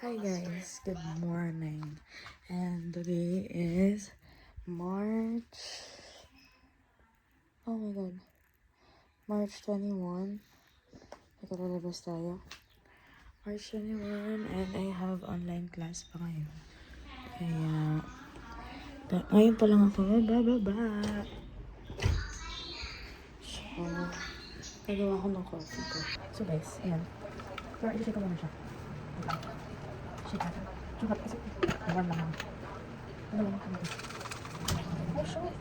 Hi guys, good morning. And today is March. Oh my god. March 21. Nagkakalabas tayo. March 21 and I have online class pa ngayon. Kaya, ngayon pa lang ako bababa. So, nagawa ko ng coffee ko. So guys, ayan. Pero i-shake ko muna siya. Shake natin. Sukat kasi. Warm lang ako. Ano lang ako natin. Oh, shit.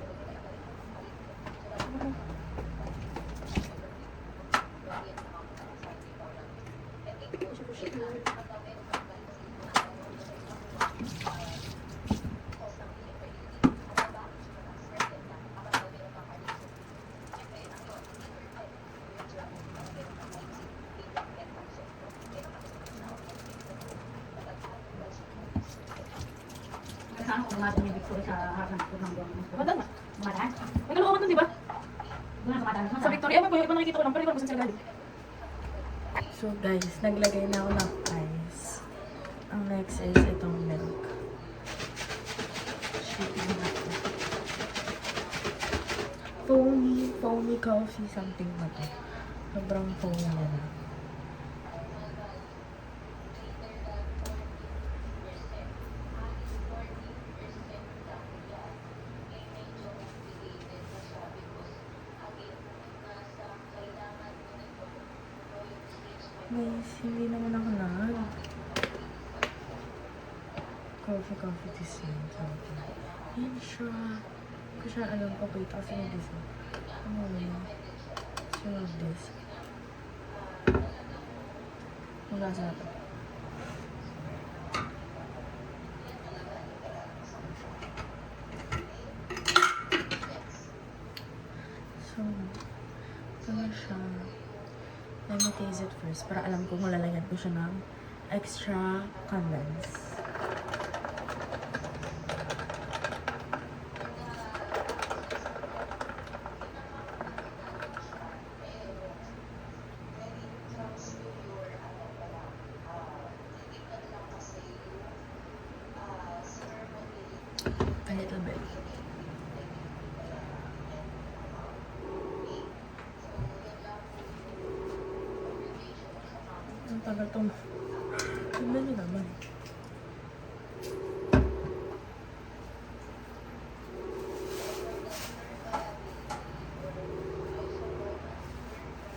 Kasama ko natin yung Victoria sa harap ng doon. Maganda ba? Dumadaan? May kalooban doon, di ba? Doon sa Madaan. Sa Victoria, ewan ko, yung iba nakikita ko lang, pero iba ko saan sila galing. So guys, naglagay na ako ng ice. Ang next is itong milk. Shaking natin. Foamy coffee something na to. Sobrang foamy na na. Guys, hindi naman ako coffee this time. Yan siya. Hindi ko siya alam pa wait kasi may this. Ano yun? Smell this. Ang lasa na to. So, ito na siya. Let me taste it first para alam ko kung lalagyan ko siya ng extra condense. A little bit. Ang tagal itong... Tignan nyo naman.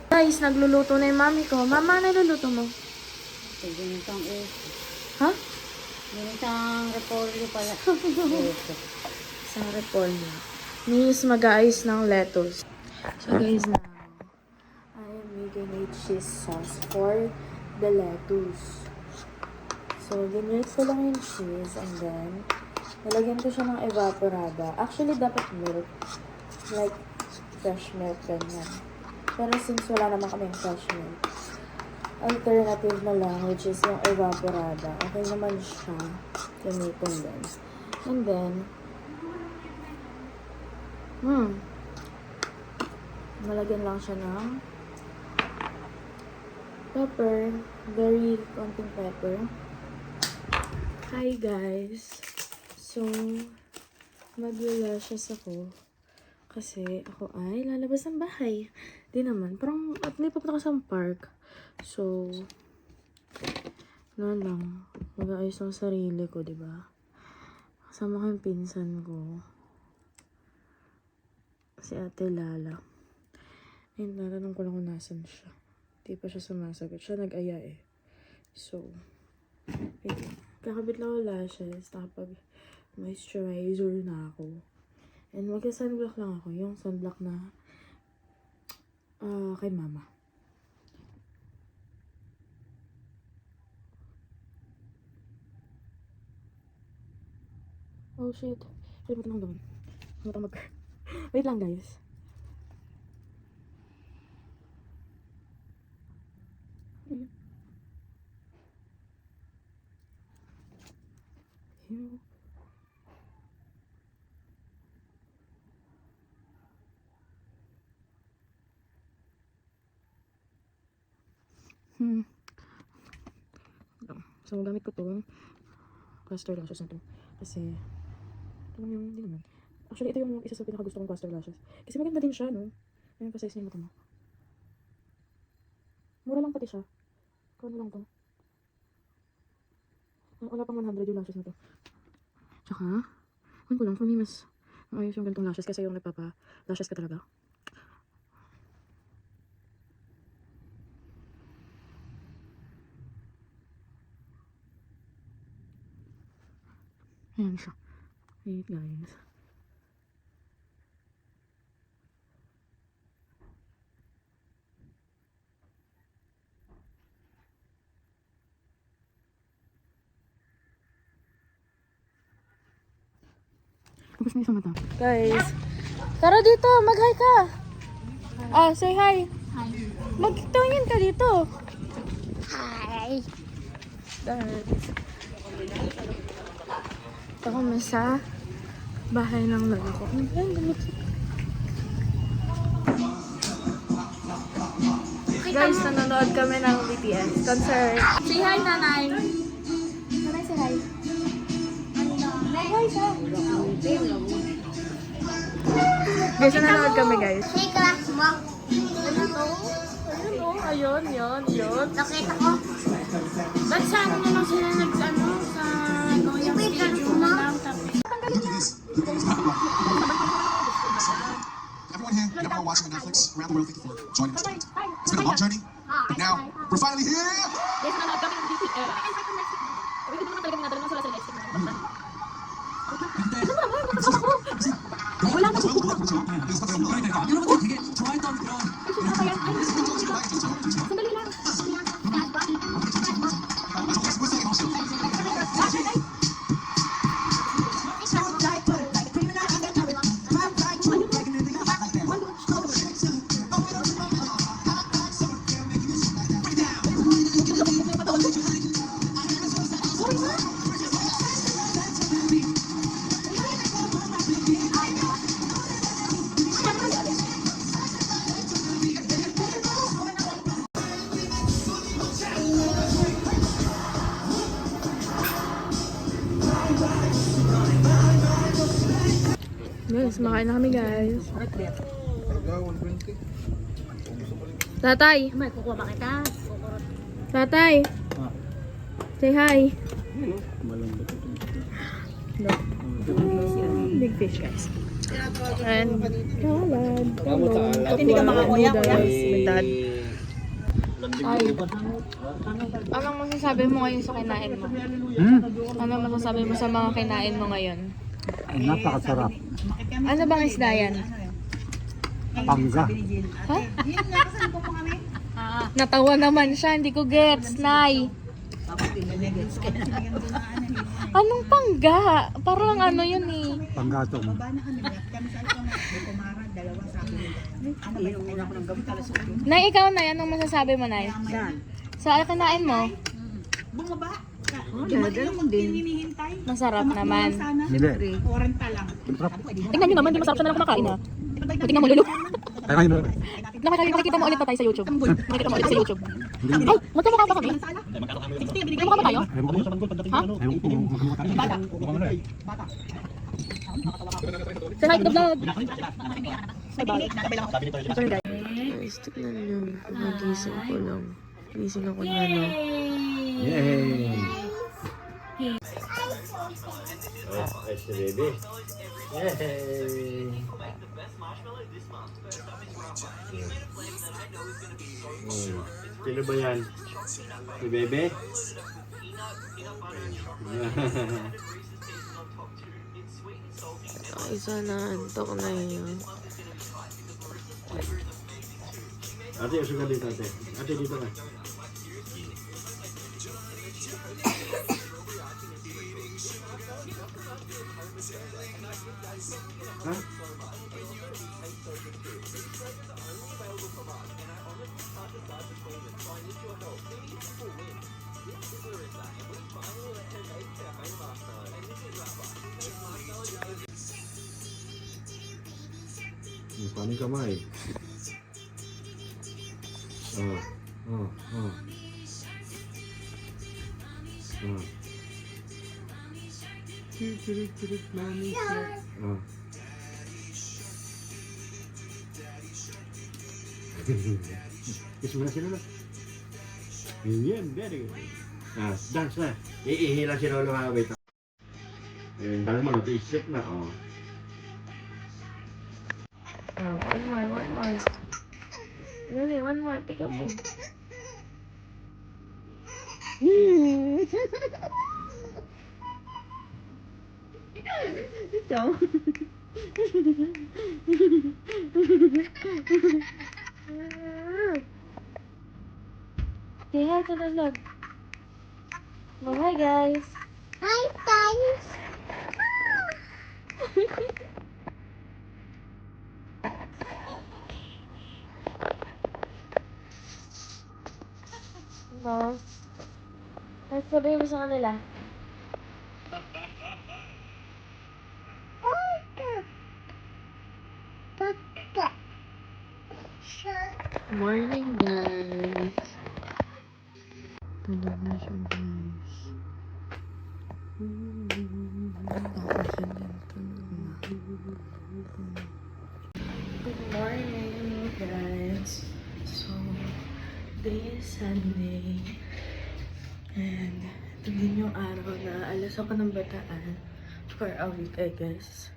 Guys, nagluluto na yung mami ko. Mama, naluluto mo? Ginitang Ha? Ginitang repolyo pala. Sa repolyo. Nis mag-aayos ng lettuce. So guys, now, I am making a cheese sauce for the lettuce. So, ginrate ko lang yung cheese and then, nilagyan ko siya ng evaporada. Actually, dapat milk. Like, fresh milk, ganyan. Pero since wala naman kaming fresh milk, alternative na lang, which is yung evaporada. Okay naman siya. Gamitin din. And then, malagyan lang siya ng pepper. Very konting pepper. Hi guys! So, maglalashes ako. Kasi ako ay lalabas ng bahay. Di naman. Parang, at may papunta ka sa park. So, lang. Mag-aayos ang sarili ko, diba? Kasama ko yung pinsan ko. Si Ate Lala. Ayun, natanong ko lang kung nasan siya. Di pa siya sumasagot. Siya nag-aya eh. So, wait. Kakabit lang ako lashes. Nakapag-moisturizer na ako. And magka-sunblock lang ako. Yung sunblock na kay mama. Oh shit. Wait, ba't nang gawin? Wait lang guys. Ew. So, gamit ko to. Caster lashes na to. Kasi, ito lang yung, hindi naman. Actually, ito yung isa sa pinakagusto kong caster lashes. Kasi maganda din siya, no? Ayun, pa-size niya yung mata mo. Mura lang pati siya. Kano lang to? Wala pang 100 yung lashes na to. Tsaka, ko lang, for me, mas ayos yung ganitong lashes kasi yung nagpapa-lashes ka talaga. Ayan siya. Wait, guys. Tapos may isang mata. Guys, tara dito, mag-hi ka. Ah, say hi. Hi. Magtingin ka dito. Hi. Guys. Ito kami sa bahay ng lolo ko. Ayan, ganito. Guys, nanonood kami ng BTS concert. Say hi, nanay. Nanay, say hi. Hi, siya. Guys, nanonood kami, guys. Hey, class mo. Ayun, oh. Ayun, yun. Nakita ko. Ba't sa ano na lang sila nag-ano sa Goyang Stadium na lang tapos Everyone here, you ever watching on Netflix around the world? Thank you for joining us tonight. It's been a long journey, but now we're finally here. Yes, nanonood kami ng BTS. Hindi naman talaga minadala ng sila sa live stream. Wala na. Sandali lang. Guys, makain na kami, guys. Tatay. May kukuha ba kita? Tatay. Say hi. No. Big fish, guys. And salad. Hindi ka makakuya, kuya. Dad. Ay. Anong masasabi mo ngayon sa kinain mo? Anong masasabi mo sa mga kinain mo ngayon? Ay, napakasarap. Ano bang isda yan? Pangga. Ha? Natawa naman siya, hindi ko gets, Nay. Anong pangga? Parang ano yun eh. Panggatong. Nay, ikaw, Nay, anong masasabi mo, Nay? Sa kinain mo? Masarap naman. Hindi. Tingnan nyo naman, di masarap siya na lang kumakain ha. Tingnan mo, Lulu. Ay, ngayon na. Nakikita mo ulit pa tayo sa YouTube. Nakikita mo ulit sa YouTube. Ay, magkamukha ba kami? Magkamukha ba tayo? Ewan ko. Ha? Ewan ko. Say hi to the vlog. Guys, tignan nyo. Nagising ko lang. Gising ako na, no? Yay! Ay, si baby. Yay! Sino ba yan? Si baby? Ay, sana antok na yun. Ate, usog ka dito, ate. Ate, dito ka. Ha? Paano yung kamay? Oh. Oh. Oh. Kiss mo na si Lolo. Yan, very good. Dance na. Iihila si Lolo ha. Wait. Dance mo na. Step na. Oh. One more. Really, one more. Pick up mo. Ito. Kaya ito na lang. Bye guys. Hi guys. No. Ay, sabihin mo sa kanila. Morning, guys. Tulog na siya, guys. Good morning, guys. So, today is Sunday. And ito din yung araw na alas ako ng Bataan for a week, I guess.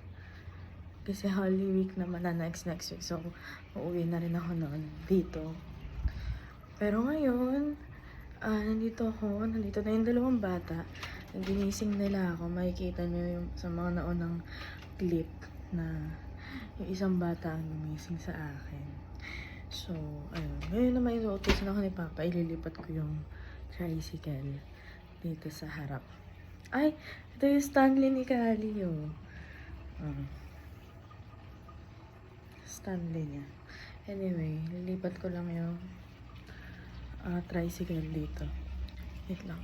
Kasi Holy Week naman na next week. So, uuwi na rin ako noon dito. Pero ngayon, nandito na yung dalawang bata. Ginising nila ako. Makikita nyo yung sa mga naunang clip na yung isang bata ang gumising sa akin. So, ayun. Ngayon naman yung utusan ako ni Papa. Ililipat ko yung tricycle dito sa harap. Ay, ito yung Stanley ni Kali, oh. Stanley niya. Anyway, lilipat ko lang yung tricycle dito. Wait lang.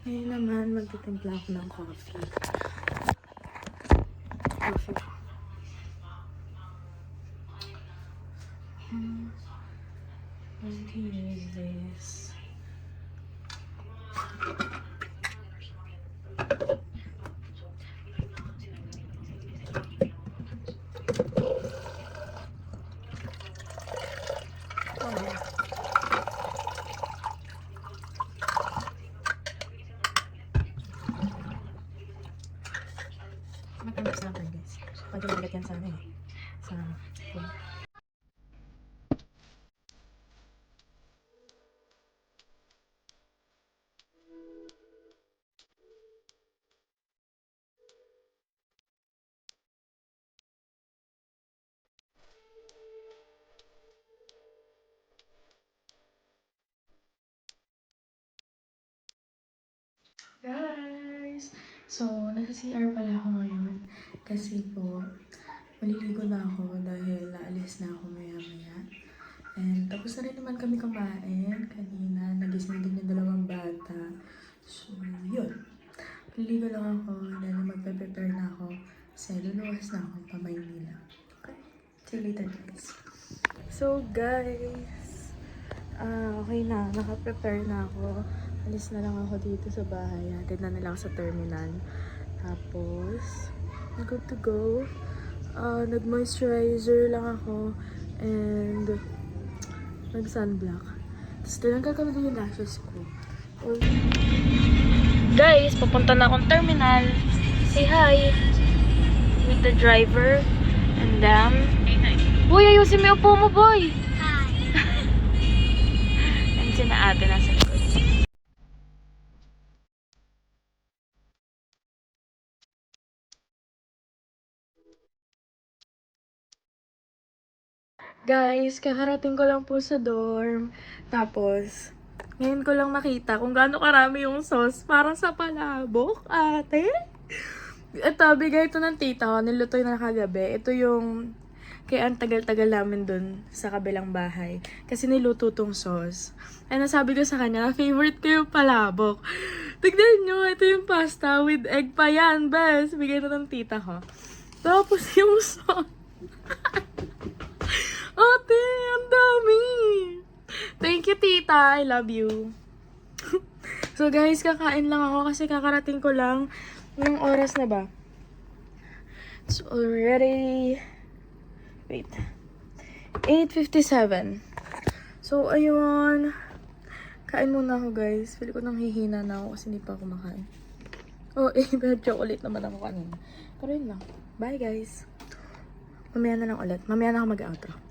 Ngayon naman, magtitimpla ako ng coffee. What is this? Maganda sa akin, guys. Pag-ilagat yan sa ano eh. Sa phone. Guys! So, nasa CR pala ako ngayon. Kasi po, maliligo na ako dahil naalis na ako maya-maya. And tapos na rin naman kami kumain kanina. Nagising din yung dalawang bata. So, yun. Maliligo lang ako. Then, magpe-prepare na ako. Kasi luluwas na ako pa Maynila. Okay. See you later, guys. So, guys. Okay na. Naka-prepare na ako. Alis na lang ako dito sa bahay. Hatid na nila ako sa terminal. Tapos, good to go. Nag-moisturizer lang ako. And, nag-sunblock. Tapos, tinanggal ko din yung lashes ko. Guys, papunta na akong terminal. Say hi with the driver. And then, boy, ayusin mo yung upo mo, boy. And sina ate nasa likod. Guys, kakarating ko lang po sa dorm. Tapos, ngayon ko lang nakita kung gaano karami yung sauce. Parang sa palabok, ate. Ito, bigay ito ng tita ko. Niluto na kagabi. Ito yung kaya ang tagal-tagal namin dun sa kabilang bahay. Kasi niluto tong sauce. Ay, nasabi ko sa kanya, favorite ko yung palabok. Tignan nyo, ito yung pasta with egg pa yan, bes. Bigay na ng tita ko. Tapos yung sauce. Ate, ang dami! Thank you, tita. I love you. So, guys, kakain lang ako kasi kakarating ko lang. Anong oras na ba? It's already... Wait. 8:57. So, ayun. Kain muna ako, guys. Pili ko nang hihina na ako kasi hindi pa ako makain. Oh, chocolate naman ako kanina. Pero yun lang. Bye, guys. Mamaya na lang ulit. Mamaya na ako mag-outro.